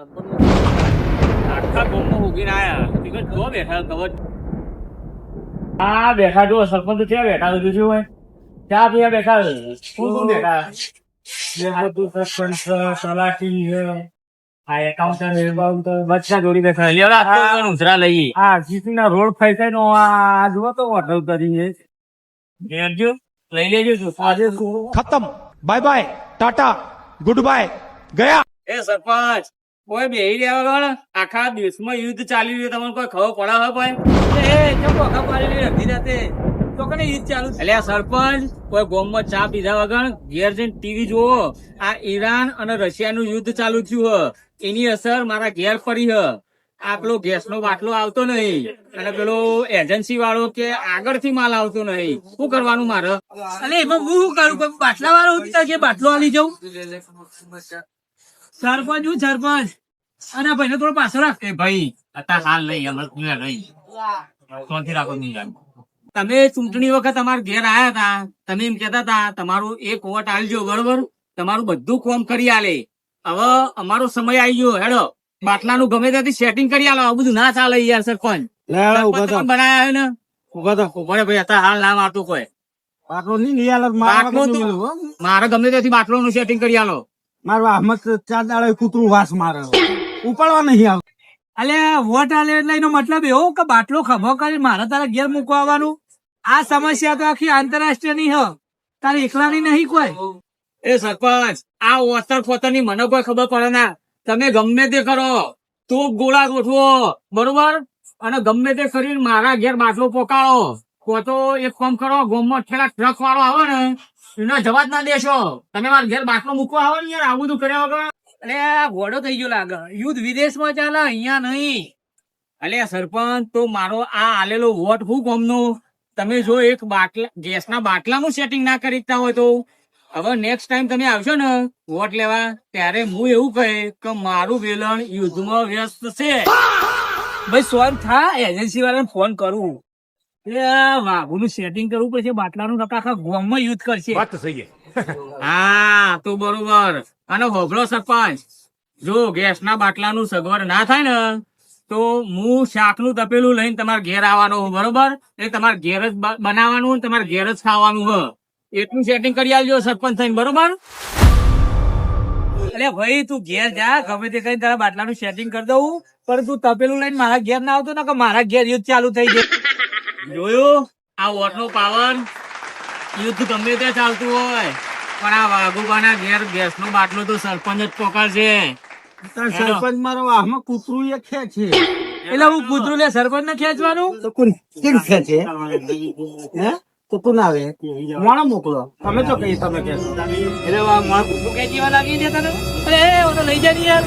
આખા ગામમાં ઉગીને આયા ટિકટ જો બેઠા કવર બેઠા જો સરપંચ તો ક્યાં બેઠા બધું શું હોય ચા પીવા બેઠા કોણ બેઠા સરપંચ તલાટી આ એકાઉન્ટ બધા જોડી બેઠા ઉતરા લઈએ જીસી ના રોડ ફાઈ નો આ જુઓ તો હોટલ કરી લેજો લઈ લેજો આજે खत्म bye bye tata good bye गया। એ સરપંચ કોઈ બેહી રહ્યા વગર આખા દેશમાં યુદ્ધ ચાલી રહ્યું તમને કોઈ ખબર પડે ભાઈ એ જો ખબર પડી અડધી રાતે તો કને યુદ્ધ ચાલુ એટલે આ સરપંચ કોઈ ગામમાં ચા પીધા વગર ઘેર જઈને ટીવી જોવો આ ઈરાન અને રશિયાનું યુદ્ધ ચાલુ થયું હ એની અસર મારા ઘેર પડી હ આ પેલો ગેસનો બાટલો આવતો નહીં અને પેલો એજન્સી વાળો કે આગળથી માલ આવતો નહીં શું કરવાનું મારે અને એમાં હું શું કરું બાટલા વાળો કે બાટલો આલી જવું સરપંચ હું સરપંચ અને ભાઈ થોડો પાછો રાખ ભાઈ અત્યારે હાલ નહીં અમારે નહીં ત્યાંથી રાખો નહીં તમે ચૂંટણી વખત તમારા ઘેર આયા હતા તમે એમ કેતા હતા તમારું એક વોટ આલજો બરોબર તમારું બધું કામ કરી આલે હવે અમારો સમય આવી ગયો હેડો બાટલાનું ગમે ત્યાંથી સેટિંગ કરી આલો આ બધું ના ચાલે યાર સરપંચ બનાયા ને ઉભા ભાઈ અત્યારે હાલ ના મારતું કોઈ બાટલો નહીં મારે ગમે ત્યાંથી બાટલો સેટિંગ કરી આલો મારવા આમાં ચાર દાડે કૂતરું વાસ મારે ઉપાડવા નહીં આવે અલે વોટ આલે એટલે એનો મતલબ એવો કે બાટલો ખભો કરી મારે તારા ઘેર મૂકવા આવવાનું આ સમસ્યા તો આખી આંતરરાષ્ટ્રીય ની હ તારે એકલાની નહીં કોઈ એ સરપંચ આ ઓતર ફોતર ની મને કોઈ ખબર પડે ના તમે ગમે તે કરો તો ગોળા ગોઠવો બરોબર અને ગમે તે કરીને મારા ઘેર બાટલો પોકાળો કો તો એક કામ કરો ગામમાં ઠેલા ટ્રક વાળો આવે ને એનો જવાબ ના દેશો તમે મારા ઘેર બાટલો મૂકવા આવો ને યાર આવું બધું કર્યા વગર અરે આ ઘોડો થઈ ગયો લાગે યુદ્ધ વિદેશમાં ચાલે અહીંયા નહીં અલે સરપંચ તો મારો આ આલેલો વોટ હું ગમનો તમે જો એક બાટલા ગેસના બાટલાનું સેટિંગ ના કરીતા હોય તો હવે નેક્સ્ટ ટાઈમ તમે આવશો ને વોટ લેવા ત્યારે હું એવું કહે કે મારું વેલણ યુદ્ધમાં વ્યસ્ત છે ભાઈ સોન થા એજન્સી વાળાને ફોન કરું વાઘુનું સેટિંગ કરવું પડશે બાટલાનું આખા ગામમાં યુદ્ધ કરશે बात तो सही है। હા તો બરોબર અને હોભળો સરપંચ જો ગેસના બાટલાનું સગવડ ના થાય ને તો હું શાકનું તપેલું લઈને તમારા ઘેર આવવાનો હું બરોબર એ તમારા ઘેર જ બનાવવાનું તમારે ઘેર જ ખાવાનું હ એટલું સેટિંગ કરી આવજો સરપંચ થઈને બરોબર અરે ભાઈ તું ઘેર જા ગમે તે કઈ તારા બાટલાનું સેટિંગ કરી દઉં પણ તું તપેલું લઈને મારા ઘેર ના આવતો ને કે મારા ઘેર યુદ્ધ ચાલુ થઈ જાય જોયું આ વોટનો પાવર યુદ્ધ ગમે ત્યાં ચાલતું હોય પણ આ વાઘુબાના ઘેર ગેસનો બાટલો તો સરપંચ જ પોકારશે સરપંચ મારો આમાં કૂતરું એ ખેંચે એટલે હું કૂતરું લે સરપંચ ને ખેંચવાનું તો કોણ કેમ ખેંચે હે તો કોણ આવે મોણો મોકલો તમે તો કઈ તમે કહેશો એટલે મારા કૂતરું ખેંચીવા લાગી છે તને અરે ઓને લઈ જા ને યાર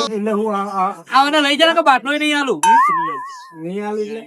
એટલે હું આ ઓને લઈ જા ને કે બાટલો નહીં આલું નહીં આવી એટલે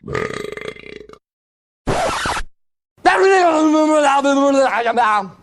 Blah, blah, blah, blah, blah, blah, blah, blah, blah.